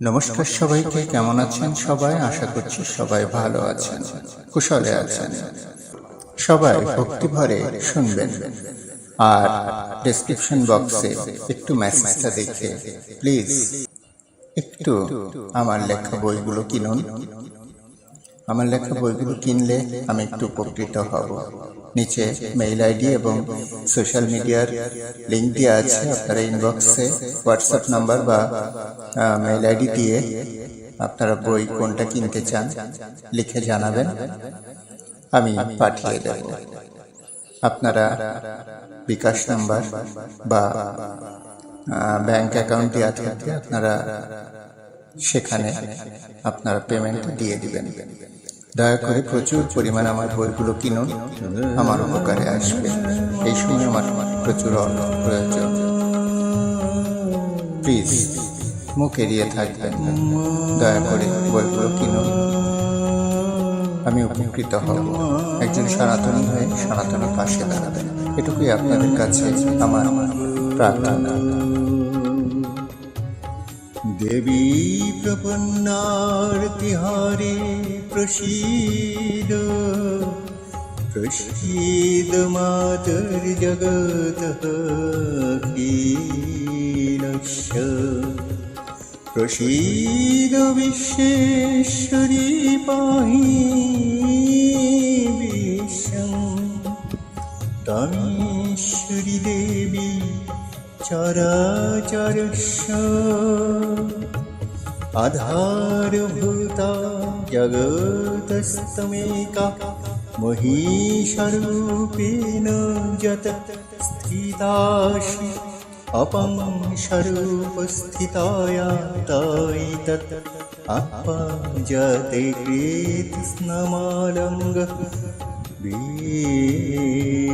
নমস্কার সবাইকে, কেমন আছেন সবাই? আশা করছি সবাই ভালো আছেন, কুশলে আছেন। সবাই ভক্তি ভরে শুনবেন আর ডেসক্রিপশন বক্সে একটু মেসেজটা দেখে প্লিজ একটু আমার লেখা বইগুলো কিনুন। আমার লেখা বইগুলো কিনলে আমি একটু উপকৃত হব। নিচে মেইল আইডি এবং সোশ্যাল মিডিয়ার লিঙ্ক দেওয়া আছে। আপনারা ইনবক্সে হোয়াটসঅ্যাপ নাম্বার বা মেইল আইডি দিয়ে আপনারা বই কোনটা কিনতে চান লিখে জানাবেন, আমি পাঠিয়ে দেব। আপনারা বিকাশ নাম্বার বা ব্যাংক অ্যাকাউন্ট দেওয়া থাকলে আপনারা সেখানে আপনারা পেমেন্ট দিয়ে দিবেন। দয়া করে প্রচুর পরিমাণে আমার বইগুলো কিনুন, আমার উপকারে আসবে। এই সময় আমার প্রচুর অর্থ প্রয়োজন। প্লিজ মুখ এড়িয়ে থাকবেন না, দয়া করে বইগুলো কিনুন, আমি উপকৃত হব। একজন সনাতনী হয়ে সনাতনের পাশে দাঁড়াবেন, এটুকুই আপনাদের কাছে আমার প্রার্থনা। দেবী প্রপন্নার্তিহারে প্রসীদ প্রসীদ মাতুর্জগতঃ ক্ষীণস্য প্রসীদ বিশ্বেশ্বরী পাহি বিশ্বং তমীশ্বরী দেবী চরাচরস্য আধারভূতা জগতস্তমেকা মহিষরূপেণ যত স্থিতাসি অপং স্বরূপস্থিতায়া তৈতৎ আপজতে কৃতস্নমালঙ্গ বীর্যে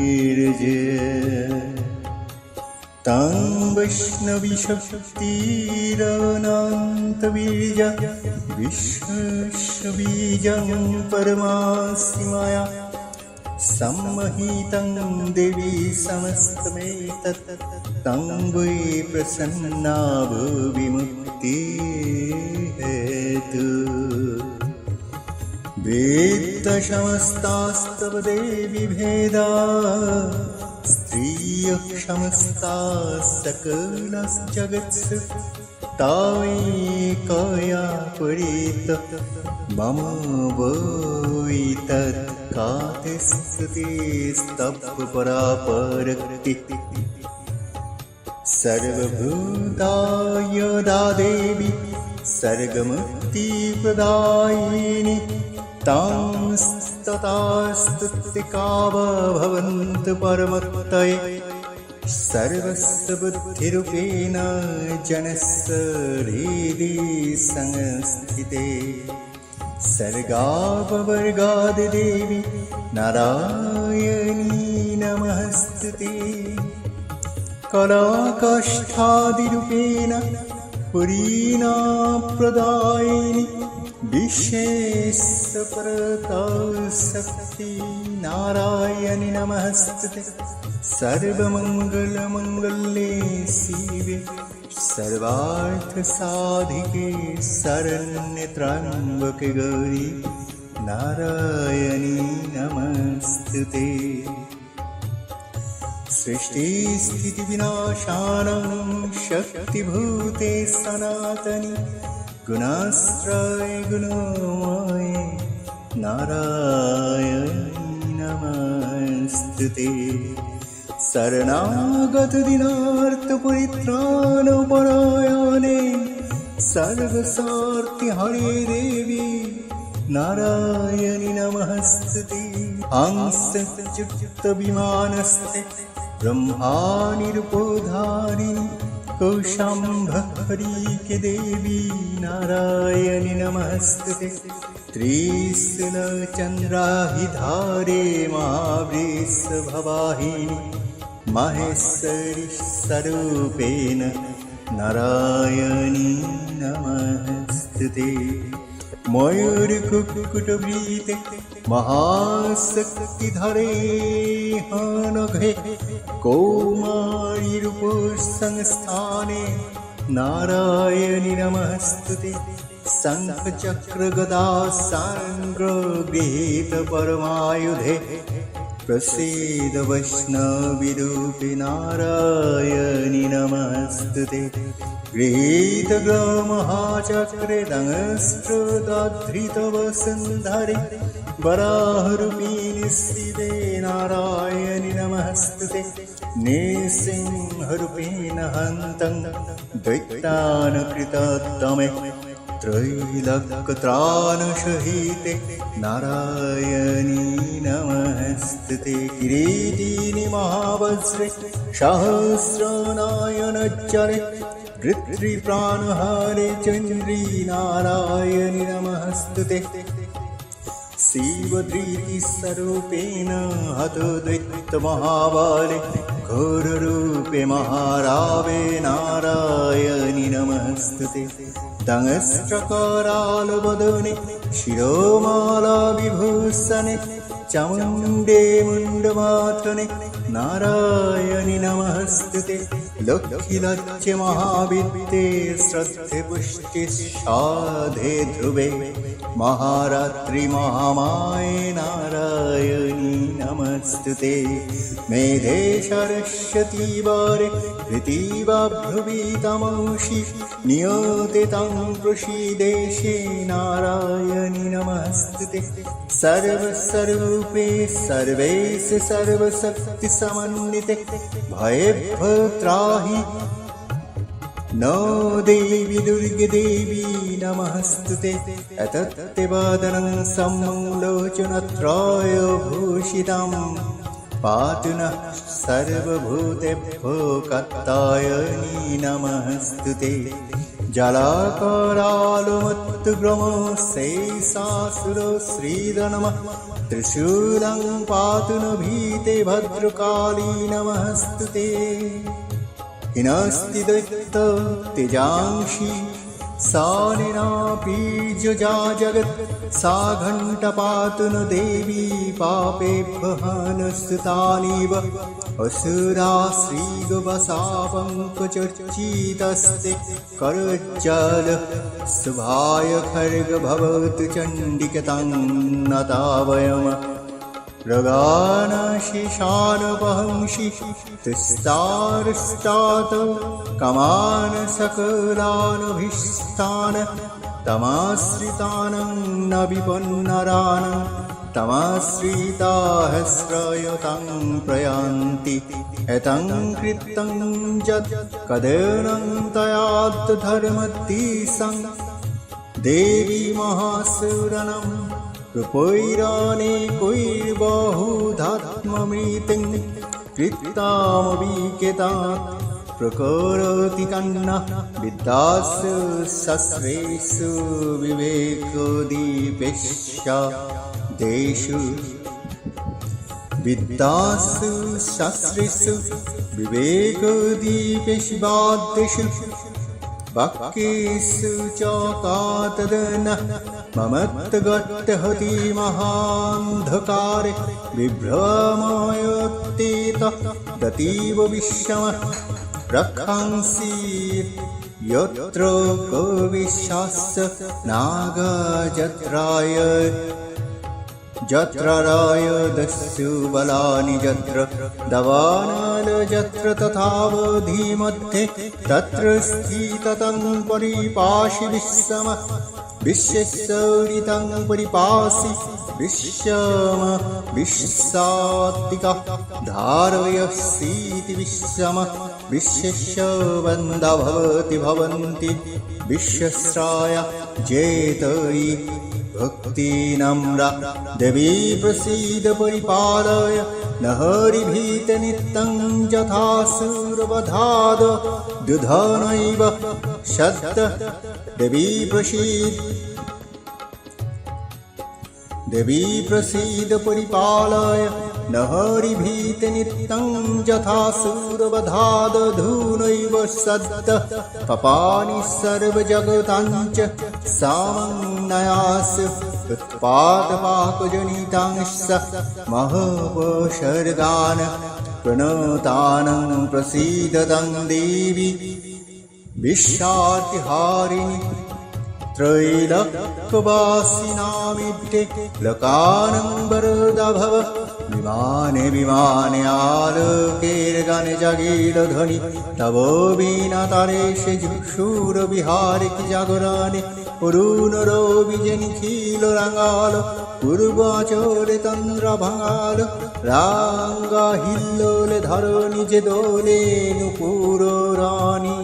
तं वैष्णवीशक्तिरनन्तबीज विश्वबीजं परमासि मया सम्मोहितं देवी समस्तमेतत् तं वै प्रसन्ना विमुक्तिहेतु वेत्तसमस्तास्तव देवी भेदा स्त्रियः समस्ताः सकलजगत्सु तायिकया परित मम वै तत्कातिस्तुतिस्तपरापरक्ति सर्वभूतायदा देवी सर्गमुक्तिप्रदायिनी तांस्ततास्तुतिका भवन्तु परमक्तये सर्वस्य बुद्धिरूपेण जनस्य हृदि संस्थिते सर्गापवर्गादिदेवी नारायणी नमस्ते कलाकाष्ठादिरूपेण पुरीणाप्रदायिनी विशेषपरता शक्ति नारायणि नमस्ते सर्वमङ्गलमङ्गले शिवे सर्वार्थसाधिके शरण्यत्र्यम्बके गौरी नारायणि नमस्ते सृष्टिस्थितिविनाशानं शक्तिभूते सनातनि गुणाश्रय गुणमये नारायणी नमस्ते शरणागत दीनार्तपरित्राणपरायणे सर्वसार्थि हरे देवी नारायणी नमस्ते हंसच्युतविमानस्ते ब्रह्मानिरूपोधारिणि कौशाम्भरी देवी नारायणि नमस्ते त्रिशूलचन्द्राहिधारे महावृषभवाहिनी महेश्वरी स्वरूपेण नारायणी नमस्ते मयूरकुक्कुटवृते महाशक्तिधरे हनघे कौमारीरूपसंस्थाने नारायणि नमस्तुते शङ्खचक्रगदा साङ्गृहीत परमायुधे प्रसीद वैष्णविरूपे नारायणि नमस्तुते गृहीत महाचक्रे दंष्ट्रदाधृतवसुन्धरे वराहरूपिणि शिवे नारायणि नमस्तुते नृसिंहरूपेण हन्तं दैत्यानुकृततमे त्रैलोक्यत्राणसहिते नारायणी नमस्तुते किरीटिनि महावज्रे सहस्रनयनोज्ज्वले वृत्तिप्राणहरे चन्द्री नारायणि नमस्तुते शिवधृतिस्वरूपेण हतो दैत्यमहाबले घोररूपे महारावे नारायणि नमस्तुते दंष्ट्रकरालवदने शिरोमालाविभूषणे चामुण्डे मुण्डमाथने नारायणि नमस्तुते लक्ष्मीलक्ष्य महाविद्ये श्रद्धे पुष्टे साधे ध्रुवे महारात्रि महामाये नारायणी नमस्तुते मेधे सरस्वती वारे ऋतिवा भ्रुवि तमंषि नियते तं प्रसीदेशे नारायणि नमस्तुते सर्वस्वरूपे सर्वेश सर्वशक्तिसमन्विते भयेभ्यो त्राहि नो देवी दुर्गे देवी नमस्तुते एतत्तेवादनं सम्लोचनत्रयभूषितं पातु नः सर्वभूतेभ्यो कात्यायनी नमस्तुते जलाकारालुमत्तुग्रमो शेषासुरो श्रीधनमः त्रिशूलं पातु न भीते भद्रकाली नमस्तुते हिनस्ति दैत्य तेजांसि सा निनापीजजा जगत् सा घण्टपातु न देवी पापेभ्यः नस्तुतानीव असुरा श्रीगवसापङ्कचर्चितस्ते करज्जल शुभाय खड्ग भवतु चण्डिकतं नतावयम् रगानशिशानपहंसि तिस्तारस्तात कमान सकलानभीष्टान तमाश्रितानं न विपन्नरानं तमाश्रिताः श्रयतं प्रयान्ति एतं कृतं यत् कदेनं तयाद्धर्मतीसं देवी महासुरनं रूपैरानेकैर्बहुधात्ममृतिं कृत्तामविकेतात् प्रकरोति तन्नः विद्यासु शस्त्रेषु विवेकोदीपेष्या देषु विद्यासु शस्त्रेषु विवेकोदीपेषु वाद्येषु वाक्येषु च कातदनः ममत्गट्टहति महान्धकारे विभ्रमयतीतः दतीव विश्वमः रक्षांसि यत्र कविशास्य नागजत्राय जत्रराय दस्यु बलानि जत्र दवानल जत्र तथावधि तत्र स्थितं परिपाशि विश्वमः विश्वसौरितं परिपासि विश्वम विश्वात्तिकः धारयसीति विश्वमः विश्वस्य वन्दा भवति भवन्ति विश्वस्राय जेतयि भक्ति नम्रा देवी प्रसीद परिपालय न हरिभीत नित्यं यथासुरवधाद दुधनैव शब्द देवी प्रसीद परिपालय न हरिभीत नित्यं यथासुरवधाद धूनैव सद्द पपानि सर्वजगताञ्च सामन्नयास उत्पादपाकजनितांश्च महोपसर्गान् प्रणतानं प्रसीदतं देवी विश्वार्तिहारिणि त्रैलोक्यवासिनामिड्डे लोकानम्बरदाभव विमाने विमाने आलोकेर्गाने जागीरध्वनि तव विना तारेशे शूरविहारे कि जागराने অরুণরবি নিখিল রাঙাল পূর্বাচলে তন্দ্রা ভাঙাল রাঙ্গা হিল্লোলে ধরণি যে দোলে নুপুর রানী।